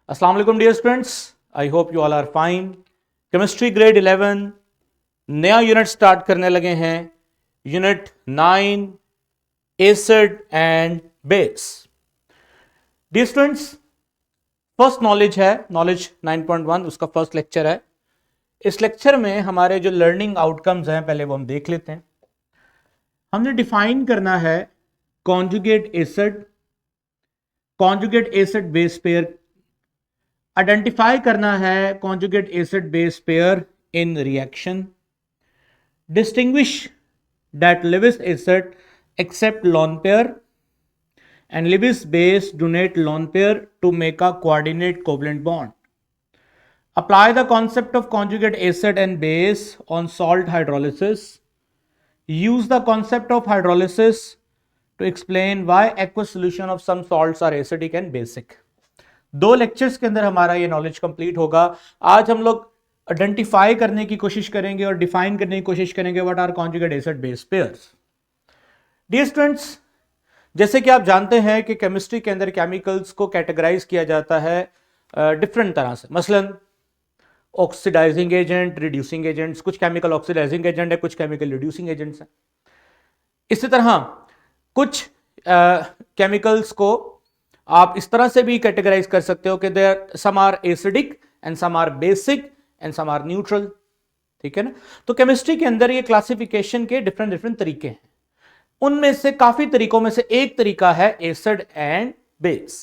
अस्सलाम वालेकुम dear students, I hope you all are fine. Chemistry grade 11 नया unit start करने लगे हैं। Unit 9 acid and base. Dear students, first knowledge है, नॉलेज 9.1 उसका फर्स्ट लेक्चर है। इस लेक्चर में हमारे जो लर्निंग आउटकम्स हैं पहले वो हम देख लेते हैं। हमने डिफाइन करना है conjugate acid base pair, identify करना है conjugate acid base pair in reaction, distinguish that Lewis acid accept lone pair and Lewis base donate lone pair to make a coordinate covalent bond. Apply the concept of conjugate acid and base on salt hydrolysis. Use the concept of hydrolysis to explain why aqueous solution of some salts are acidic and basic. 2 lectures के अंदर हमारा ये knowledge complete होगा। आज हम लोग identify करने की कोशिश करेंगे और डिफाइन करने की कोशिश करेंगे what are conjugate acid base pairs. Dear students, जैसे कि आप जानते हैं कि केमिस्ट्री के अंदर केमिकल्स को कैटेगराइज किया जाता है डिफरेंट तरह से। मसलन ऑक्सीडाइजिंग एजेंट, रिड्यूसिंग एजेंट्स, कुछ केमिकल ऑक्सीडाइजिंग एजेंट है, कुछ केमिकल रिड्यूसिंग एजेंट्स हैं। इसी तरह कुछ केमिकल्स को आप इस तरह से भी कैटेगराइज कर सकते हो कि there some are acidic and some are basic and some are neutral. ठीक है ना। तो केमिस्ट्री के अंदर ये क्लासिफिकेशन के डिफरेंट तरीके हैं। उनमें से काफी तरीकों में से एक तरीका है एसिड एंड बेस।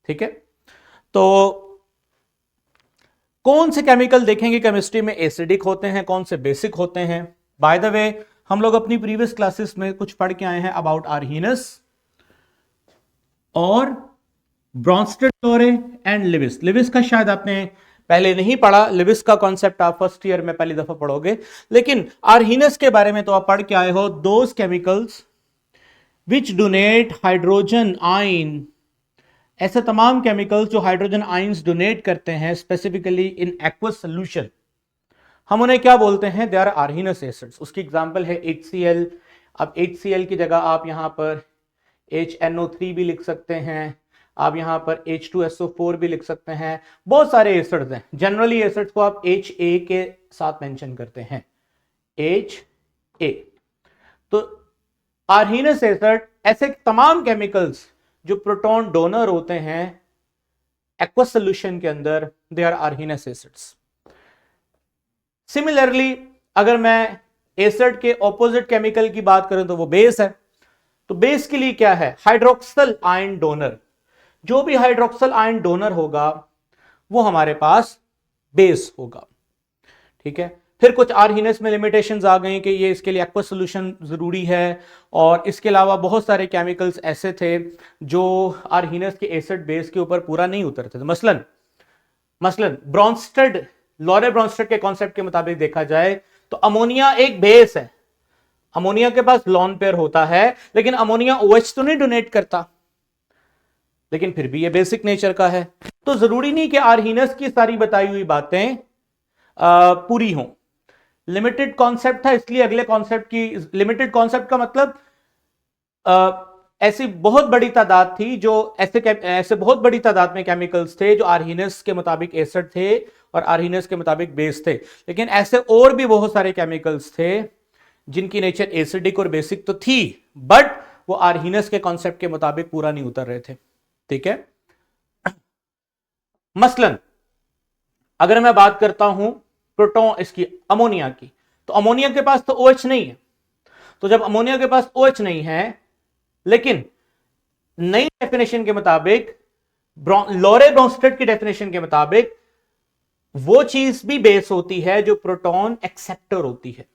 ठीक है। तो कौन से केमिकल देखेंगे केमिस्ट्री में एसिडिक होते हैं, कौन से बेसिक होते हैं। बाय द वे, हम लोग अपनी प्रीवियस क्लासेस में कुछ पढ़ के आए हैं अबाउट आर्हीनस और ब्रॉन्स्टेड लोरे एंड लिविस। लिविस का शायद आपने पहले नहीं पढ़ा, लिविस का कॉन्सेप्ट आप फर्स्ट ईयर में पहली दफा पढ़ोगे, लेकिन आर्हीनस के बारे में तो आप पढ़ के आए हो। Those chemicals which donate hydrogen ion, ऐसे तमाम केमिकल्स जो हाइड्रोजन आयंस डोनेट करते हैं स्पेसिफिकली इन एक्वस सोल्यूशन, हम उन्हें क्या बोलते हैं? They are Arrhenius acids. उसकी एग्जांपल है HCl। अब HCl की जगह आप यहां पर HNO3 भी लिख सकते हैं, आप यहां पर H2SO4 भी लिख सकते हैं। बहुत सारे एसिड्स हैं। जनरली एसिड्स को आप HA के साथ मेंशन करते हैं, HA। तो आर्हीनस एसिड ऐसे तमाम केमिकल्स जो प्रोटॉन डोनर होते हैं एक्वस सॉल्यूशन के अंदर, दे आर आर्हीनस एसिड्स। सिमिलरली अगर मैं एसिड के ऑपोजिट केमिकल की बात करूं तो वो बेस है। तो बेस के लिए क्या है? Hydroxyl ion donor. जो भी हाइड्रोक्सल आयन डोनर होगा वो हमारे पास बेस होगा। ठीक है। फिर कुछ आर्हीनस में लिमिटेशंस आ गई कि ये इसके लिए एक्वस सॉल्यूशन जरूरी है, और इसके अलावा बहुत सारे केमिकल्स ऐसे थे जो आर्हीनस के एसिड बेस के ऊपर पूरा नहीं उतरते थे। मसलन ब्रॉन्स्टेड, लॉरे ब्रॉन्स्टेड के कॉन्सेप्ट के मुताबिक देखा जाए तो अमोनिया एक बेस है। अमोनिया के पास लॉन पेयर होता है, लेकिन अमोनिया OH तो नहीं डोनेट करता, लेकिन फिर भी ये बेसिक नेचर का है। तो जरूरी नहीं कि आर्हीनस की सारी बताई हुई बातें पूरी हों। लिमिटेड कॉन्सेप्ट था, इसलिए अगले कॉन्सेप्ट की, लिमिटेड कॉन्सेप्ट का मतलब ऐसी बहुत बड़ी तादाद थी जो ऐसे बहुत बड़ी तादाद में केमिकल्स थे जो आर्हीनस के मुताबिक एसिड थे और आर्हीनस के मुताबिक बेस थे। लेकिन ऐसे और भी बहुत सारे केमिकल्स थे जिनकी नेचर एसिडिक और बेसिक तो थी, बट वो आर्हीनस के कॉन्सेप्ट के मुताबिक पूरा नहीं उतर रहे थे। ठीक है। मसलन अगर मैं बात करता हूं प्रोटॉन, इसकी अमोनिया की, तो अमोनिया के पास तो OH नहीं है। तो जब अमोनिया के पास OH नहीं है, लेकिन नई डेफिनेशन के मुताबिक, लॉरे ब्रॉन्स्टेड की डेफिनेशन के मुताबिक, वो चीज भी बेस होती है जो प्रोटॉन एक्सेप्टर होती है।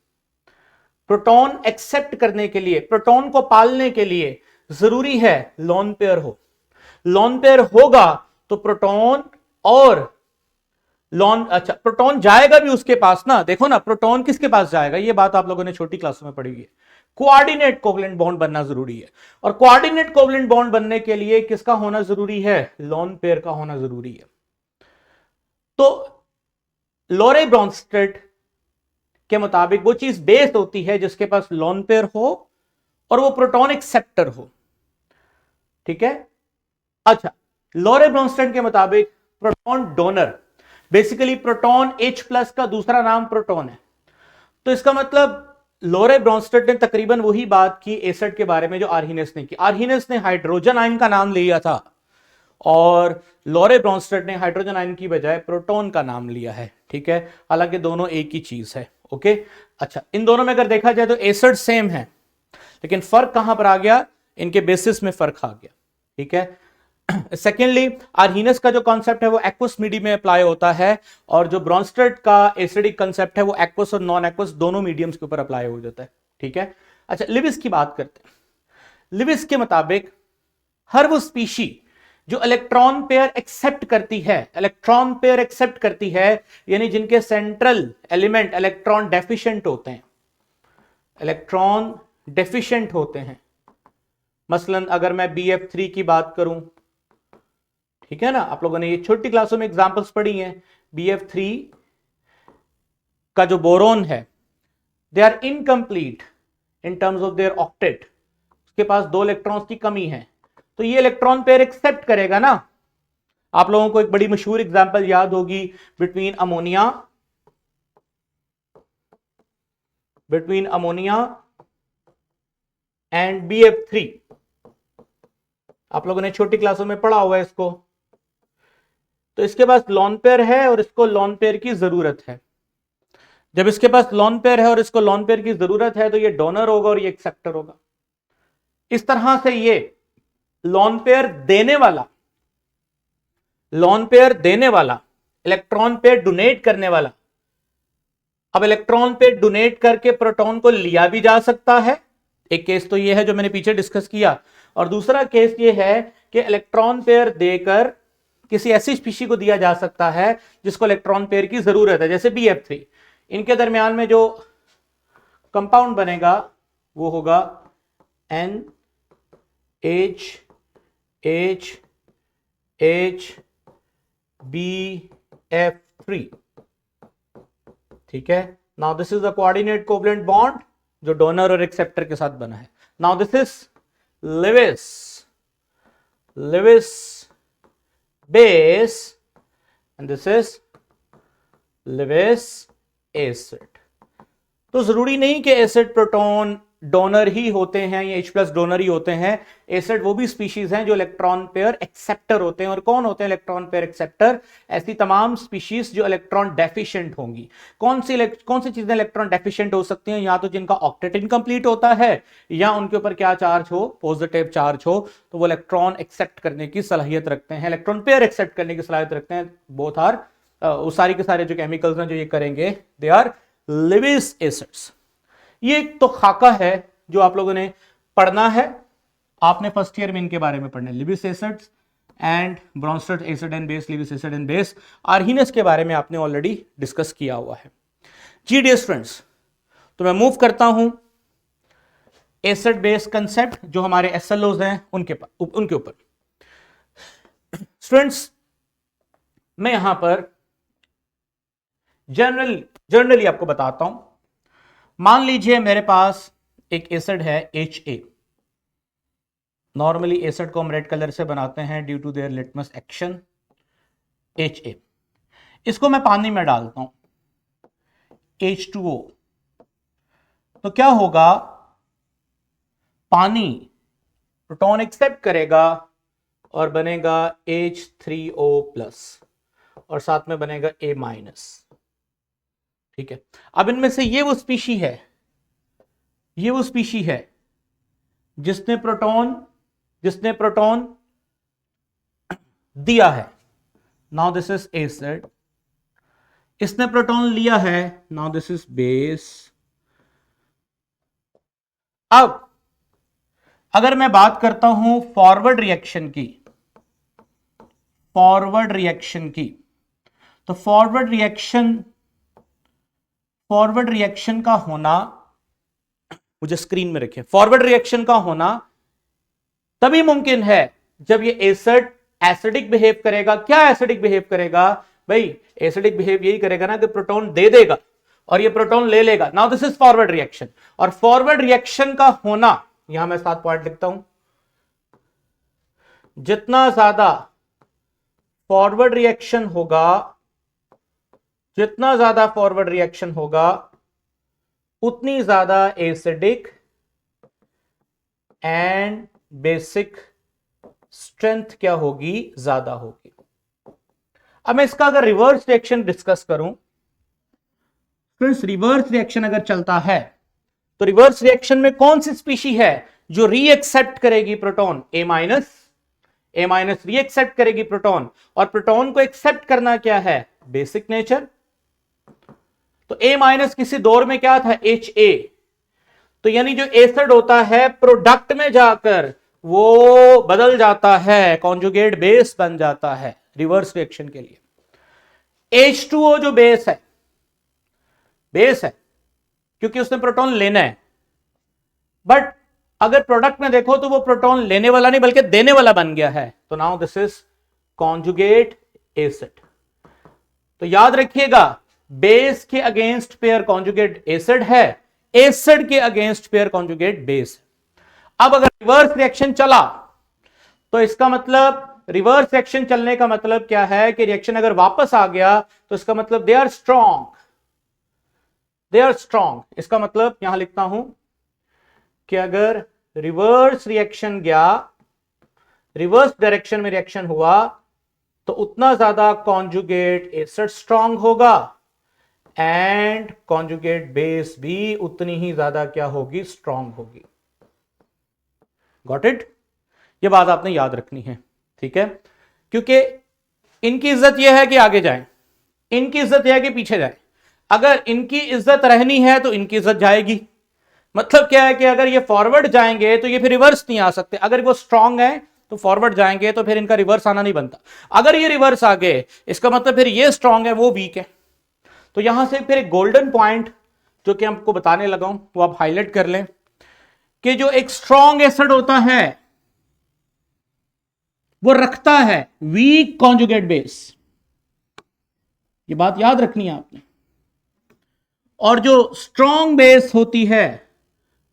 प्रोटॉन एक्सेप्ट करने के लिए, प्रोटॉन को पालने के लिए जरूरी है लॉन पेयर हो। लॉन पेयर होगा तो प्रोटॉन और लॉन, अच्छा प्रोटॉन जाएगा भी उसके पास ना। देखो ना, प्रोटॉन किसके पास जाएगा? ये बात आप लोगों ने छोटी क्लासों में पढ़ी है। कोऑर्डिनेट कोवलेंट बॉन्ड बनना जरूरी है, और कोऑर्डिनेट कोवलेंट बॉन्ड बनने के लिए किसका होना जरूरी है? लॉन पेयर का होना जरूरी है। तो लॉरे ब्रॉन्स्टेड के मुताबिक वो चीज बेस होती है जिसके पास लॉन पेयर हो और वो प्रोटॉन एक्सेप्टर हो। ठीक है। अच्छा, लॉरे ब्रॉन्स्टेड के मुताबिक proton donor, basically proton H+ का दूसरा नाम प्रोटॉन है। तो इसका मतलब लोरे ब्रॉन्स्टेड ने तकरीबन वही बात की एसिड के बारे में जो आर्हीनेस ने की। आर्हीनेस ने हाइड्रोजन आयन का नाम लिया था और लोरे ब्रॉन्स्टेड ने हाइड्रोजन आयन की बजाय प्रोटॉन का नाम लिया है, ठीक है, हालांकि दोनों एक ही चीज है। ओके, अच्छा, इन दोनों में अगर देखा जाए तो एसिड सेम है, लेकिन फर्क कहां पर आ गया, इनके बेसिस में फर्क आ गया, ठीक है। सेकेंडली, आर्हीनेस का जो कॉन्सेप्ट है वो एक्वस मीडियम में अप्लाई होता है, और जो ब्रॉन्स्टेड का एसिडिक कॉन्सेप्ट है वो एक्वस और नॉन एक्वस दोनों मीडियम्स के ऊपर अप्लाई हो जाता है, ठीक है। अच्छा, लिविस की बात करते हैं। लिविस के मुताबिक हर वो स्पीशी जो इलेक्ट्रॉन पेयर एक्सेप्ट करती है, इलेक्ट्रॉन पेयर एक्सेप्ट करती है, यानी जिनके सेंट्रल एलिमेंट इलेक्ट्रॉन डेफिशिएंट होते हैं, इलेक्ट्रॉन डेफिशिएंट होते हैं, मसलन अगर मैं BF3 की बात करूं, ठीक है ना, आप लोगों ने ये छोटी क्लासों में एग्जांपल्स पढ़ी हैं। BF3 का जो बोरोन है, they are incomplete in terms of their octet, उसके पास 2 इलेक्ट्रॉन्स की कमी है, तो ये इलेक्ट्रॉन पेयर एक्सेप्ट करेगा ना। आप लोगों को एक बड़ी मशहूर एग्जांपल याद होगी बिटवीन अमोनिया एंड BF3, आप लोगों ने छोटी क्लासों में पढ़ा हुआ है इसको। तो इसके पास लॉन पेयर है और इसको लॉन पेयर की जरूरत है। जब इसके पास लॉन पेयर है और इसको लॉन पेयर की जरूरत है तो ये डोनर होगा और ये एक्सेप्टर होगा। इस तरह से ये लॉन पेयर देने वाला इलेक्ट्रॉन पेयर डोनेट करने वाला, अब इलेक्ट्रॉन पेयर डोनेट करके प्रोटॉन को लिया भी जा सकता है। एक केस तो ये है जो मैंने पीछे डिस्कस किया, और दूसरा केस ये है कि इलेक्ट्रॉन पेयर देकर किसी ऐसी स्पीशी को दिया जा सकता है जिसको इलेक्ट्रॉन पेयर की जरूरत है, जैसे BF3। इनके दरमियान में जो कंपाउंड बनेगा वो होगा NHHBF3, ठीक है। Now this is the coordinate covalent bond जो डोनर और एक्सेप्टर के साथ बना है। Now this is Lewis base and this is Lewis acid। तो जरूरी नहीं कि एसिड प्रोटॉन डोनर ही होते हैं या H+ डोनर ही होते हैं। एसिड वो भी स्पीशीज हैं जो इलेक्ट्रॉन पेयर एक्सेप्टर होते हैं। और कौन होते हैं इलेक्ट्रॉन पेयर एक्सेप्टर? ऐसी तमाम स्पीशीज जो इलेक्ट्रॉन डेफिशिएंट होंगी। कौन सी चीजें इलेक्ट्रॉन डेफिशिएंट हो सकती हैं? या तो जिनका ऑक्टेट इनकम्प्लीट होता है या उनके ऊपर क्या चार्ज हो, पॉजिटिव चार्ज हो, तो वो इलेक्ट्रॉन एक्सेप्ट करने की सलाहियत रखते हैं, इलेक्ट्रॉन पेयर एक्सेप्ट करने की सलाहियत रखते हैं। बोथ आर सारी के सारे जो केमिकल्स हैं जो ये करेंगे, दे आर लिविस एसिड्स। ये एक तो खाका है जो आप लोगों ने पढ़ना है, आपने फर्स्ट ईयर में इनके बारे में पढ़ना है, Lewis acids and Bronsted acid and base, Lewis acid and base. Arrhenius के बारे में आपने ऑलरेडी डिस्कस किया हुआ है। जी डियर स्टूडेंट्स, तो मैं मूव करता हूं एसिड बेस कंसेप्ट जो हमारे SLOs हैं उनके ऊपर। स्टूडेंट्स, मैं यहां पर जनरली आपको बताता हूं। मान लीजिए मेरे पास एक एसिड है HA। नॉर्मली एसिड को हम रेड कलर से बनाते हैं due to their litmus action HA। इसको मैं पानी में डालता हूं H2O, तो क्या होगा? पानी प्रोटॉन एक्सेप्ट करेगा और बनेगा H3O+ और साथ में बनेगा A-, ठीक है। अब इनमें से ये वो स्पीशी है जिसने प्रोटॉन दिया है। Now this is acid. इसने प्रोटॉन लिया है, नाउ दिस इज बेस। अब अगर मैं बात करता हूं फॉरवर्ड रिएक्शन की, तो फॉरवर्ड रिएक्शन का होना, मुझे स्क्रीन में रखें, फॉरवर्ड रिएक्शन का होना तभी मुमकिन है जब ये एसिड एसिडिक बिहेव करेगा। क्या एसिडिक बिहेव करेगा भाई? एसिडिक बिहेव यही करेगा ना कि प्रोटॉन दे देगा और ये प्रोटॉन ले लेगा। Now this is forward reaction. और फॉरवर्ड रिएक्शन का होना, यहां मैं 7 पॉइंट लिखता हूं, जितना ज्यादा फॉरवर्ड रिएक्शन होगा, जितना ज्यादा फॉरवर्ड रिएक्शन होगा उतनी ज्यादा एसिडिक एंड बेसिक स्ट्रेंथ क्या होगी, ज्यादा होगी। अब मैं इसका अगर रिवर्स रिएक्शन डिस्कस करूं, फ्रेंड्स रिवर्स रिएक्शन अगर चलता है तो रिवर्स रिएक्शन में कौन सी स्पीशी है जो रीएक्सेप्ट करेगी प्रोटॉन, ए माइनस रीएक्सेप्ट करेगी प्रोटॉन, और प्रोटॉन को एक्सेप्ट करना क्या है, बेसिक नेचर। तो ए माइनस किसी दौर में क्या था, एच ए, तो यानी जो एसिड होता है प्रोडक्ट में जाकर वो बदल जाता है, कॉन्जुगेट बेस बन जाता है रिवर्स रिएक्शन के लिए। H2O जो बेस है क्योंकि उसने प्रोटॉन लेना है, बट अगर प्रोडक्ट में देखो तो वो प्रोटॉन लेने वाला नहीं बल्कि देने वाला बन गया है, तो now this is conjugate acid. तो याद रखिएगा, बेस के अगेंस्ट पेयर कॉन्जुगेट एसिड है, एसिड के अगेंस्ट पेयर कॉन्जुगेट बेस। अब अगर रिवर्स रिएक्शन चला तो इसका मतलब, रिवर्स रिएक्शन चलने का मतलब क्या है कि रिएक्शन अगर वापस आ गया तो इसका मतलब दे आर स्ट्रॉन्ग। इसका मतलब यहां लिखता हूं कि अगर रिवर्स रिएक्शन गया, रिवर्स डायरेक्शन में रिएक्शन हुआ तो उतना ज्यादा कॉन्जुगेट एसिड स्ट्रॉन्ग होगा एंड कॉन्जुगेट बेस भी उतनी ही ज्यादा क्या होगी, स्ट्रॉन्ग होगी। Got it? ये बात आपने याद रखनी है, ठीक है, क्योंकि इनकी इज्जत यह है कि आगे जाएं, इनकी इज्जत यह है कि पीछे जाएं। अगर इनकी इज्जत रहनी है तो इनकी इज्जत जाएगी। मतलब क्या है कि अगर ये फॉरवर्ड जाएंगे तो ये फिर रिवर्स नहीं आ सकते, अगर वो स्ट्रांग है तो फॉरवर्ड जाएंगे तो फिर इनका रिवर्स आना नहीं बनता। अगर ये रिवर्स आ गए इसका मतलब फिर ये स्ट्रांग है वो वीक है। तो यहां से फिर एक गोल्डन पॉइंट जो कि आपको बताने लगा हूं वो आप हाईलाइट कर लें कि जो एक स्ट्रांग एसिड होता है वो रखता है वीक कॉन्जुगेट बेस, ये बात याद रखनी है आपने। और जो स्ट्रांग बेस होती है,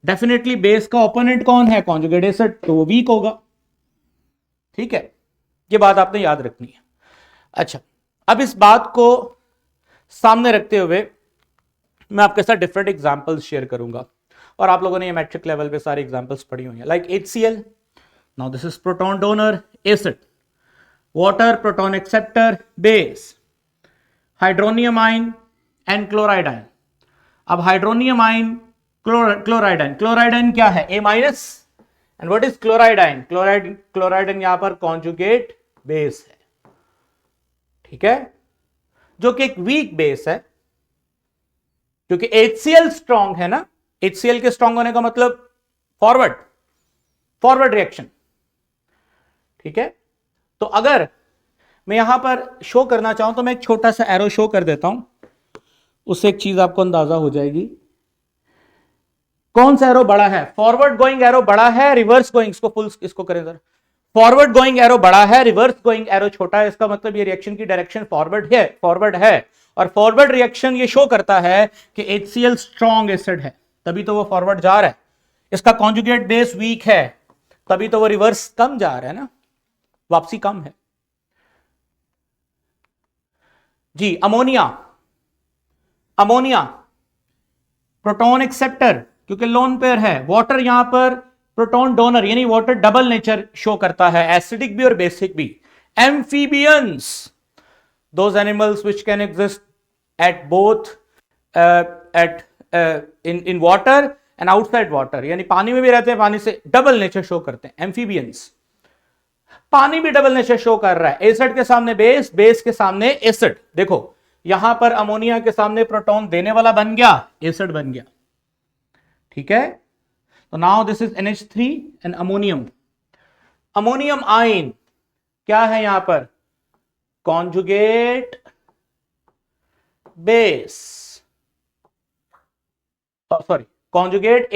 डेफिनेटली बेस का ओपोनेंट कौन है, कॉन्जुगेट एसिड, तो वो वीक होगा। ठीक है, ये बात आपने याद रखनी है। अच्छा, अब इस बात को सामने रखते हुए मैं आपके साथ डिफरेंट एग्जांपल्स शेयर करूंगा, और आप लोगों ने ये मैट्रिक लेवल पे सारी एग्जांपल्स पढ़ी हुई हैं, like HCl। Now this is proton donor acid, water proton acceptor base, hydronium ion and chloride ion. अब hydronium ion, chloride ion, chloride ion क्या है, A minus, and what is chloride ion, chloride ion यहां पर conjugate base है, ठीक है, जो कि एक वीक बेस है, क्योंकि HCl स्ट्रांग है ना। HCl के स्ट्रांग होने का मतलब फॉरवर्ड रिएक्शन, ठीक है। तो अगर मैं यहां पर शो करना चाहूं तो मैं एक छोटा सा एरो शो कर देता हूं, उससे एक चीज आपको अंदाजा हो जाएगी। कौन सा एरो बड़ा है, फॉरवर्ड गोइंग एरो बड़ा है, रिवर्स गोइंग, इसको करें सर, फॉरवर्ड गोइंग एरो बड़ा है, रिवर्स गोइंग एरो छोटा है। इसका मतलब ये रिएक्शन की डायरेक्शन फॉरवर्ड है, और फॉरवर्ड रिएक्शन ये शो करता है कि HCl स्ट्रॉन्ग एसिड है, तभी तो वो फॉरवर्ड जा रहा है। इसका कॉन्जुगेट बेस वीक है, तभी तो वो रिवर्स कम जा रहा है ना, वापसी कम है जी। अमोनिया प्रोटॉन एक्सेप्टर, क्योंकि लोन पेयर है। वाटर यहां पर प्रोटॉन डोनर, यानी वाटर डबल नेचर शो करता है, एसिडिक भी और बेसिक भी। Amphibians, those animals which can exist at both in water and outside water, यानी पानी में भी रहते हैं, पानी से डबल नेचर शो करते हैं एम्फीबियंस। पानी भी डबल नेचर शो कर रहा है, एसिड के सामने बेस, बेस के सामने एसिड। देखो यहां पर अमोनिया के सामने प्रोटॉन देने वाला बन गया, एसिड बन गया, ठीक है। तो now this is NH3 and ammonium ion क्या है यहां पर, conjugate base, sorry conjugate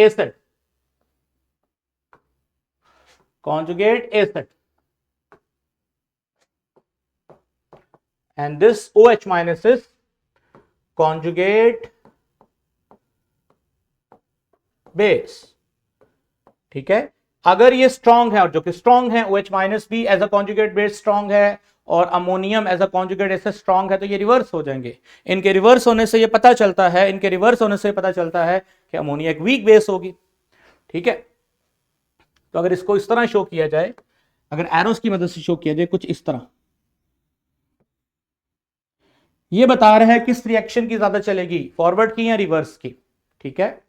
acid, and this OH minus is conjugate base, ठीक है। अगर ये स्ट्रॉन्ग है, और जो कि स्ट्रॉन्ग है, OH माइनस भी as a conjugate base strong है, और ammonium as a conjugate acid strong है, तो ये रिवर्स हो जाएंगे। इनके रिवर्स होने से ये पता चलता है, इनके रिवर्स होने से पता चलता है कि अमोनिया एक वीक बेस होगी। ठीक है, तो अगर इसको इस तरह शो किया जाए, अगर एरोस की मदद से शो किया जाए कुछ इस तरह, ये बता रहा है किस रिएक्शन की ज्यादा चलेगी, फॉरवर्ड की या रिवर्स की। ठीक है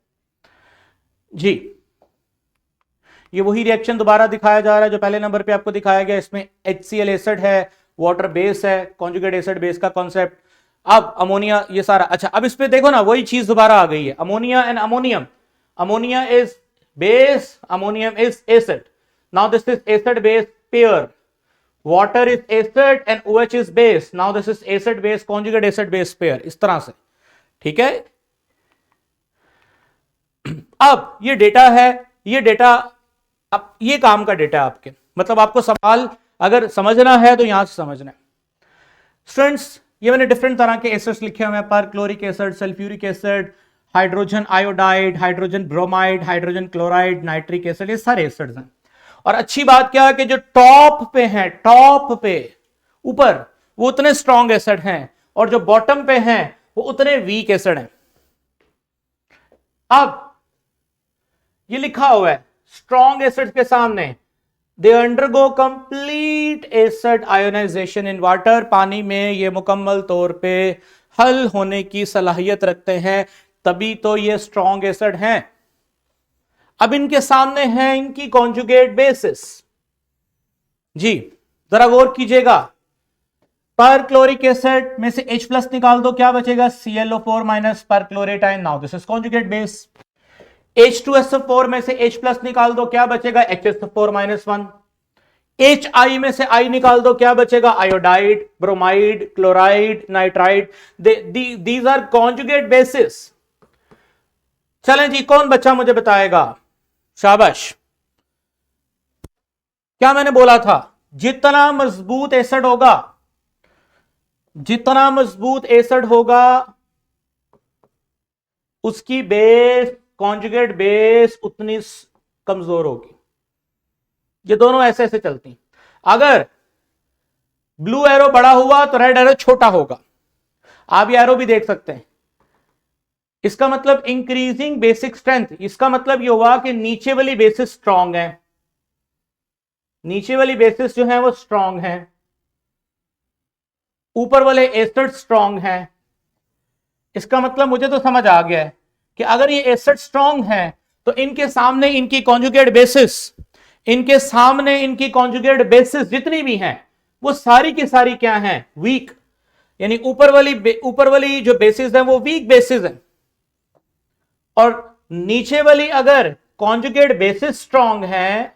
जी, ये वही रिएक्शन दोबारा दिखाया जा रहा है जो पहले नंबर पे आपको दिखाया गया। इसमें HCl एसिड है, वाटर बेस है, कॉन्जुगेट एसिड बेस का कॉन्सेप्ट। अब अमोनिया ये सारा, अच्छा अब इस पे देखो ना, वही चीज दोबारा आ गई है, ammonia and ammonium. Ammonia is base, ammonium is acid. Now this is acid base pair, water is acid and OH is base. Now this is acid base conjugate acid base pair, इस तरह से। ठीक है, अब ये data है, ये data, अब ये काम का डेटा आपके, मतलब आपको सवाल अगर समझना है तो यहां से समझना है। स्टूडेंट्स, ये मैंने डिफरेंट तरह के एसिड्स लिखे हुए हैं, पर chloric acid, sulphuric acid, hydrogen iodide, hydrogen bromide, hydrogen chloride, nitric acid, ये सारे एसिड्स हैं। और अच्छी बात क्या है कि जो टॉप पे हैं, टॉप पे ऊपर, वो उतने स्ट्रॉन्ग एसिड हैं, और जो बॉटम पे हैं वो उतने वीक एसिड हैं। अब ये लिखा हुआ है स्ट्रॉन्ग एसिड के सामने they undergo complete acid ionisation in water, पानी में ये मुकम्मल तौर पे हल होने की सलाहियत रखते हैं, तभी तो ये स्ट्रॉन्ग एसिड हैं। अब इनके सामने है इनकी कॉन्जुगेट बेसिस। जी जरा गौर कीजिएगा, पर क्लोरिक एसिड में से H प्लस निकाल दो, क्या बचेगा, ClO4 माइनस पर chlorate ion. Now this is conjugate base. H2SO4 में से H प्लस निकाल दो, क्या बचेगा, HSO4 माइनस 1। HI में से I निकाल दो, क्या बचेगा, iodide, bromide, chloride, nitride. These are conjugate bases. चलें जी, कौन बच्चा मुझे बताएगा, शाबाश। क्या मैंने बोला था, जितना मजबूत एसिड होगा, जितना मजबूत एसिड होगा उसकी बेस, कॉन्जुगेट बेस उतनी कमजोर होगी। ये दोनों ऐसे ऐसे चलती। अगर ब्लू एरो बड़ा हुआ तो रेड एरो छोटा होगा। आप ये एरो भी देख सकते हैं, इसका मतलब इंक्रीजिंग बेसिक स्ट्रेंथ। इसका मतलब ये हुआ कि नीचे वाली बेसिस स्ट्रांग है, नीचे वाली बेसिस जो है वो स्ट्रांग है, ऊपर वाले एसिड स्ट्रांग है। इसका मतलब मुझे तो समझ आ गया है कि अगर ये एसिड स्ट्रांग है तो इनके सामने इनकी कॉन्जुगेट बेसिस, इनके सामने इनकी कॉन्जुगेट बेसिस जितनी भी हैं वो सारी की सारी क्या हैं, वीक। यानी ऊपर वाली जो बेसिस है वो वीक बेसिस है, और नीचे वाली अगर कॉन्जुगेट बेसिस स्ट्रांग है,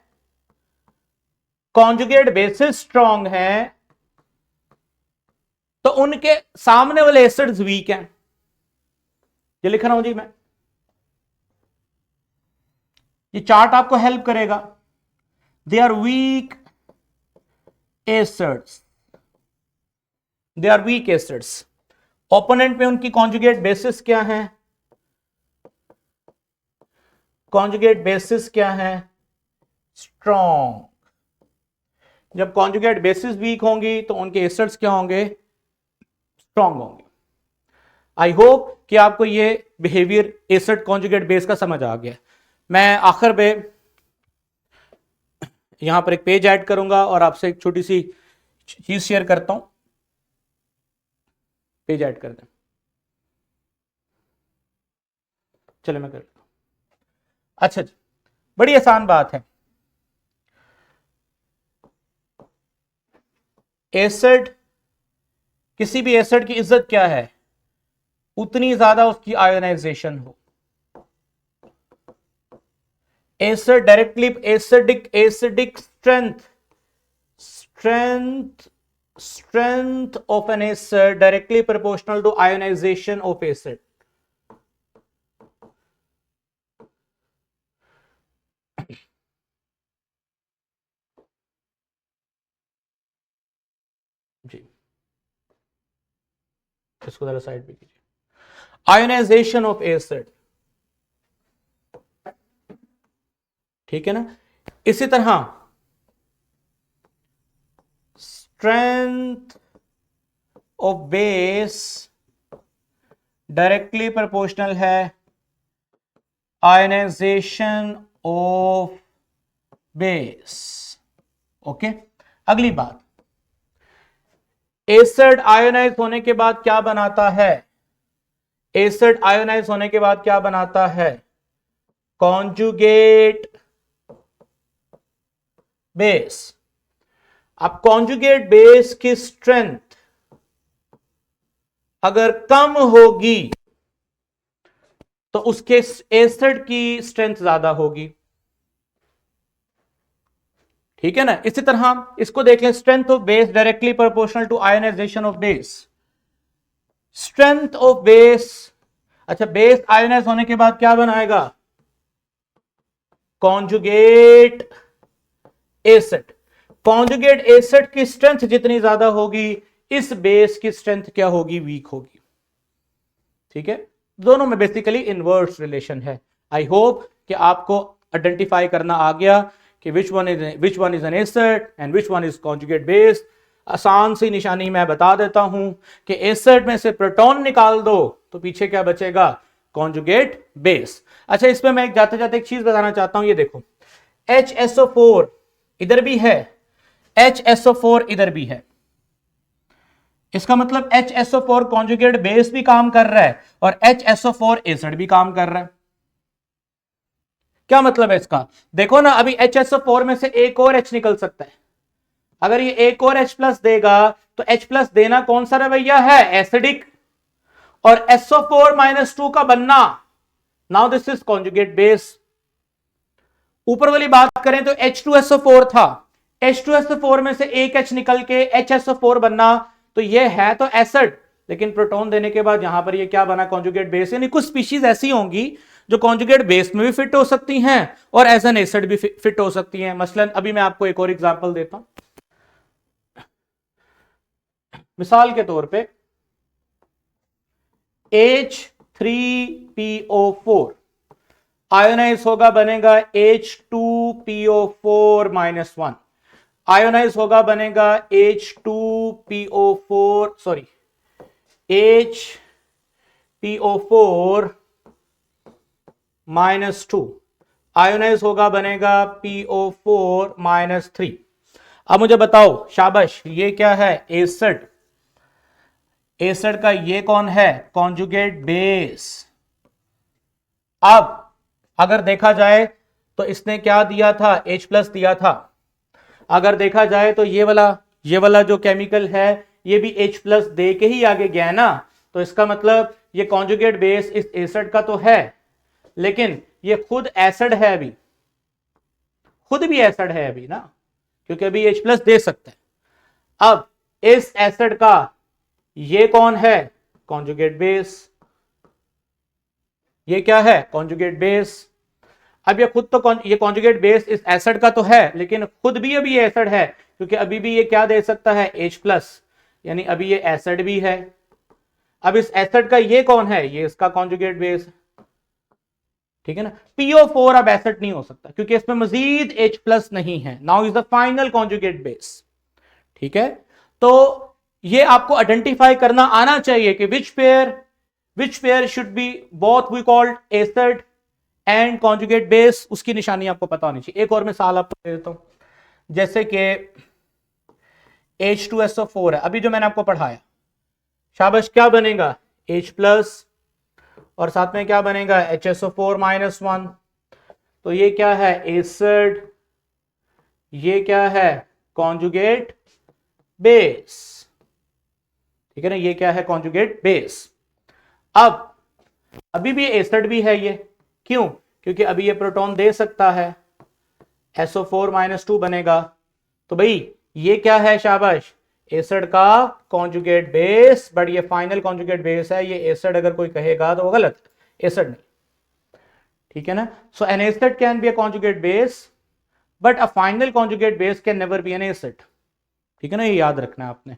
कॉन्जुगेट बेसिस स्ट्रांग है, तो उनके सामने वाले एसिड्स वीक हैं। ये लिख रहा हूं जी मैं, ये चार्ट आपको हेल्प करेगा। They are weak acids, they are weak acids. Opponent में उनकी कॉन्जुगेट बेसिस क्या है, कॉन्जुगेट बेसिस क्या है, स्ट्रॉन्ग। जब कॉन्जुगेट बेसिस वीक होंगी तो उनके एसिड्स क्या होंगे, स्ट्रॉन्ग होंगे। आई होप कि आपको ये बिहेवियर एसिड कॉन्जुगेट बेस का समझ आ गया। मैं आखिर में यहां पर एक पेज ऐड करूंगा और आपसे एक छोटी सी चीज शेयर करता हूं। पेज ऐड कर दें, चलो मैं कर लेता हूं। अच्छा जी, बड़ी आसान बात है। एसिड, किसी भी एसिड की इज्जत क्या है, उतनी ज्यादा उसकी आयोनाइजेशन हो। Acid directly, acidic strength of an acid directly proportional to ionization of acid. जी इसको जरा साइड पे कीजिए। आयोनाइजेशन ऑफ एसिड, ठीक है ना। इसी तरह strength of base directly proportional है आयनाइजेशन ऑफ बेस। ओके, अगली बात, एसिड आयोनाइज होने के बाद क्या बनाता है? एसिड आयोनाइज होने के बाद क्या बनाता है? Conjugate base. अब कॉन्जुगेट बेस की स्ट्रेंथ अगर कम होगी तो उसके एसिड की स्ट्रेंथ ज्यादा होगी। ठीक है ना? इसी तरह इसको देख लें, strength of base directly proportional to ionization of base. Strength of base, अच्छा बेस आयोनाइज होने के बाद क्या बनाएगा? Conjugate acid. कॉन्जुगेट एसिड की स्ट्रेंथ जितनी ज्यादा होगी, इस बेस की स्ट्रेंथ क्या होगी? वीक होगी। ठीक है, दोनों में बेसिकली इनवर्स रिलेशन है। आई होप कि आपको आइडेंटिफाई करना आ गया कि which one is an acid and which one is conjugate base. आसान सी निशानी मैं बता देता हूं कि एसिड में से प्रोटॉन निकाल दो तो पीछे क्या बचेगा? Conjugate base. अच्छा, इसमें मैं जाते जाते एक चीज बताना चाहता हूं, ये देखो HSO4 इधर भी है, HSO4 इधर भी है। इसका मतलब HSO4 कॉन्जुगेट बेस भी काम कर रहा है और HSO4 एसिड भी काम कर रहा है। क्या मतलब है इसका? देखो ना, अभी HSO4 में से एक और H निकल सकता है। अगर ये एक और H प्लस देगा तो H प्लस देना कौन सा रवैया है? एसिडिक। और SO4-2 का बनना, now this is conjugate base. ऊपर वाली बात करें तो H2SO4 था, H2SO4 में से एक H निकल के HSO4 बनना, तो ये है तो एसिड, लेकिन प्रोटॉन देने के बाद यहां पर ये क्या बना? Conjugate base. यानी कुछ स्पीशीज ऐसी होंगी जो कॉन्जुगेट बेस में भी फिट हो सकती हैं और एज एन एसिड भी फिट हो सकती हैं। मसलन अभी मैं आपको एक और एग्जांपल देता हूं। मिसाल के तौर पे H3PO4 आयोनाइज होगा, बनेगा H2PO4-1। आयोनाइज होगा, बनेगा HPO4-2। आयोनाइज होगा, बनेगा PO4-3। अब मुझे बताओ, शाबाश, ये क्या है? एसिड। एसिड का ये कौन है? Conjugate base. अब अगर देखा जाए तो इसने क्या दिया था? H प्लस दिया था। अगर देखा जाए तो ये वाला जो केमिकल है ये भी H प्लस दे के ही आगे गया है ना, तो इसका मतलब ये कॉन्जुगेट बेस इस एसिड का तो है, लेकिन ये खुद एसिड है, अभी खुद भी एसिड है अभी ना, क्योंकि अभी H प्लस दे सकता है। अब इस एसिड का ये कौन है? Conjugate base. ये क्या है? Conjugate base. अब ये खुद तो ये कॉन्जुगेट बेस इस एसिड का तो है, लेकिन खुद भी अभी ये एसिड है, क्योंकि अभी भी ये क्या दे सकता है? H प्लस, यानी अभी ये एसिड भी है। अब इस एसिड का ये कौन है? ये इसका कॉन्जुगेट बेस। ठीक है ना? PO4 अब एसिड नहीं हो सकता क्योंकि इसमें मजीद H प्लस नहीं है। Now is the final conjugate base. ठीक है, तो ये आपको आइडेंटिफाई करना आना चाहिए कि which pair should be both we called acid and conjugate base, उसकी निशानी आपको पता होनी चाहिए। एक और मिसाल आपको दे देता हूं, जैसे कि H2SO4 है, अभी जो मैंने आपको पढ़ाया, शाबाश, क्या बनेगा? H प्लस और साथ में क्या बनेगा? HSO4-1। तो ये क्या है? एसिड। ये क्या है? Conjugate base. ठीक है ना? ये क्या है? Conjugate base. अब अभी भी एसिड भी है ये, क्यों? क्योंकि अभी ये प्रोटॉन दे सकता है, SO4-2 बनेगा। तो भाई ये क्या है? शाबाश, एसिड का कॉन्जुगेट बेस, बट ये फाइनल कॉन्जुगेट बेस है। ये एसिड अगर कोई कहेगा तो वो गलत, एसिड नहीं। ठीक है ना? So an acid can be a conjugate base but a final conjugate base can never be an acid. ठीक है ना? ये याद रखना है आपने।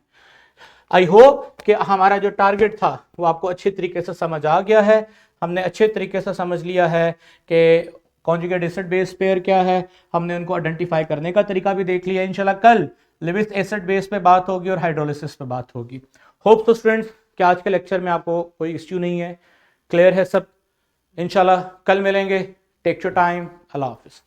आई होप कि हमारा जो टारगेट था वो आपको अच्छे तरीके से समझ आ गया है। हमने अच्छे तरीके से समझ लिया है कि कॉन्जुगेट एसिड बेस पेयर क्या है, हमने उनको आइडेंटिफाई करने का तरीका भी देख लिया। इंशाल्लाह कल लिविस एसिड बेस पे बात होगी और हाइड्रोलिसिस पे बात होगी। होप तो स्टूडेंट्स कि आज के लेक्चर में आपको कोई इश्यू नहीं है, क्लियर है सब। इंशाल्लाह कल मिलेंगे। Take your time. अल्लाह हाफिज़।